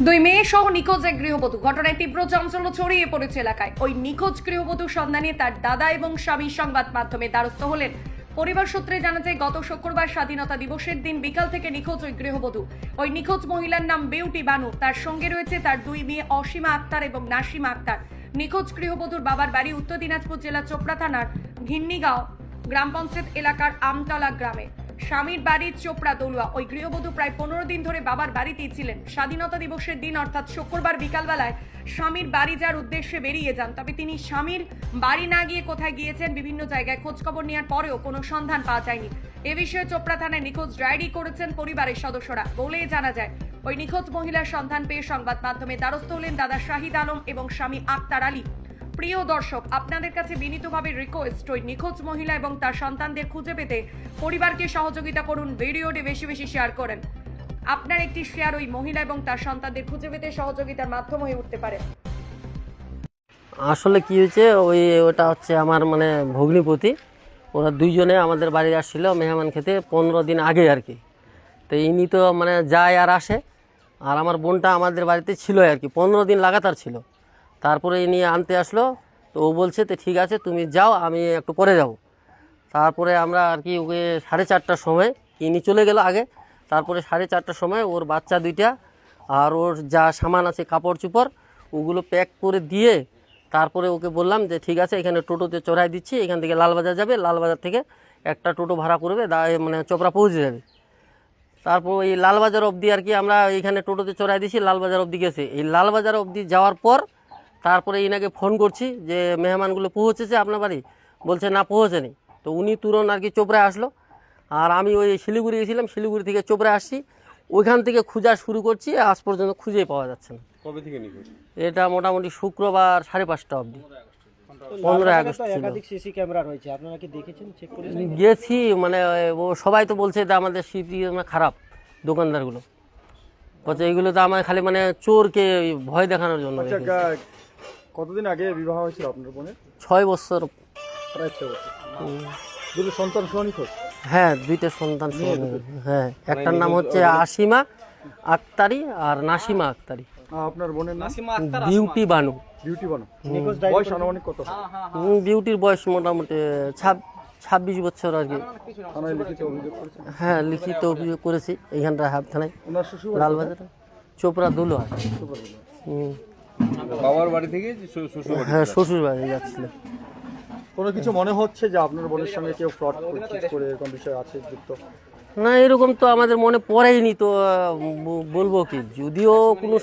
দুই মেয়ে সহ নিখোঁজ এক গৃহবধূ। ঘটনায় তীব্র চাঞ্চল্য ছড়িয়ে পড়েছে এলাকায়। ওই নিখোঁজ গৃহবধূর সন্ধানে তার দাদা এবং স্বামী সংবাদ মাধ্যমে দ্বারস্থ হলেন। পরিবার সূত্রে জানা যায়, গত শুক্রবার স্বাধীনতা দিবসের দিন বিকাল থেকে নিখোঁজ ওই গৃহবধূ। ওই নিখোঁজ মহিলার নাম বিউটি বানু। তার সঙ্গে রয়েছে তার দুই মেয়ে অসীমা আক্তার এবং নাসিমা আক্তার। নিখোঁজ গৃহবধূর বাবার বাড়ি উত্তর দিনাজপুর জেলার চোপড়া থানার ঘিন্নিগাঁও গ্রাম পঞ্চায়েত এলাকার আমতলা গ্রামে। স্বামীর বাড়ি চোপড়া দলুয়া। ওই গৃহবধূ প্রায় 15 দিন ধরে বাবার বাড়িতেই ছিলেন। স্বাধীনতা দিবসের দিন অর্থাৎ শুক্রবার বিকালবেলায় স্বামীর বাড়ি যাওয়ার উদ্দেশ্যে বেরিয়ে যান। তবে তিনি স্বামীর বাড়ি না গিয়ে কোথায় গিয়েছেন বিভিন্ন জায়গায় খোঁজখবর নেওয়ার পরেও কোনো সন্ধান পাওয়া যায়নি। এ বিষয়ে চোপড়া থানায় নিখোঁজ ডায়েরি করেছেন পরিবারের সদস্যরা। বলেই জানা যায়, ওই নিখোঁজ মহিলার সন্ধান পেয়ে সংবাদ মাধ্যমে দ্বারস্থ হলেন দাদা শাহিদ আলম এবং স্বামী আক্তার আলী। প্রিয় দর্শক, আপনাদের কাছে বিনীতভাবে রিকোয়েস্ট, ওই নিখোঁজ মহিলা এবং তার সন্তানদের খুঁজে পেতে পরিবারকে সহযোগিতা করুন। ভিডিওটি বেশি বেশি শেয়ার করেন। আপনার একটি শেয়ার ওই মহিলা এবং তার সন্তানদের খুঁজে পেতে সহযোগিতার মাধ্যম হয়ে উঠতে পারে। আসলে কি হয়েছে, ওটা হচ্ছে আমার ভগ্নিপতি। ওরা দুইজনে আমাদের বাড়ি আসছিল মেহমান খেতে 15 দিন আগে আর কি। তো ইনি তো যায় আর আসে, আর আমার বোনটা আমাদের বাড়িতে ছিল আর কি, 15 দিন লাগাতার ছিল। তারপরে ইনি আনতে আসলো, তো ও বলছে তো ঠিক আছে তুমি যাও, আমি একটু পরে যাব। তারপরে আমরা আর কি ওকে 4:30টার সময় ইনি চলে গেল আগে। তারপরে 4:30টার সময় ওর বাচ্চা দুইটা আর ওর যা সামান আছে কাপড় চোপড় ওগুলো প্যাক করে দিয়ে তারপরে ওকে বললাম যে ঠিক আছে এখানে টোটোতে চড়াই দিচ্ছি, এখান থেকে লালবাজার যাবে, লালবাজার থেকে একটা টোটো ভাড়া করবে, চোপড়া পৌঁছে যাবে। তারপর এই লালবাজার অবধি আর কি আমরা এইখানে টোটোতে চড়াই দিছি, লালবাজার অবধি গেছে। এই লালবাজার অবধি যাওয়ার পর তারপরে ইনাকে ফোন করছি যে মেহমানগুলো পৌঁছেছে আপনার বাড়ি, বলছে না পৌঁছেনি। তো উনি তুরন্ত আর কি চোপড়ায় আসলো, আর আমি ওই শিলিগুড়ি গেছিলাম, শিলিগুড়ি থেকে চোপড়ায় আসছি। ওইখান থেকে খোঁজা শুরু করছি, আজ পর্যন্ত খুঁজেই পাওয়া যাচ্ছে না। কবে থেকে নিখোঁজ? এটা মোটামুটি শুক্রবার 5:30টা অবধি, 15 আগস্ট ছিল। একাধিক সিসি ক্যামেরা রয়েছে, আপনারা কি দেখেছেন, চেক করেছেন? গেছি, ও সবাই তো বলছে যে আমাদের স্মৃতি খারাপ, দোকানদারগুলো বলছে এইগুলো তো আমার খালি চোরকে ভয় দেখানোর জন্য। আচ্ছা, কতদিন আগে বিবাহ হয়েছিল আপনার বোনের? 6 বছর। প্রায় 6 বছর। দুটো সন্তান সহ নিখোঁজ? হ্যাঁ, 2টা সন্তান। হ্যাঁ, একটার নাম হচ্ছে আসিমা আক্তারি আর নাসিমা আক্তারি। আপনার বোনের নাম? বিউটি বানু। বিউটি বানু। বয়স আনুমানিক কত? বিউটির বয়স মোটামুটি 26 বছর আর কি। থানায় লিখিত অভিযোগ করেছেন? হ্যাঁ, লিখিত অভিযোগ করেছি এইখানটা হাব থানায়, ওনার শ্বশুর লালবাজার চোপড়া দলুয়া। বাবার বাড়ি থেকে শ্বশুর? হ্যাঁ, শ্বশুর বাড়ি যাচ্ছিল। কোনো কিছু মনে হচ্ছে যে আপনার বোনের সঙ্গে কেউ ফ্রড করে এরকম বিষয় আছে যুক্ত? না, এরকম তো আমাদের মনে পড়েইনি, তো বলবো কি, যদিও কোনো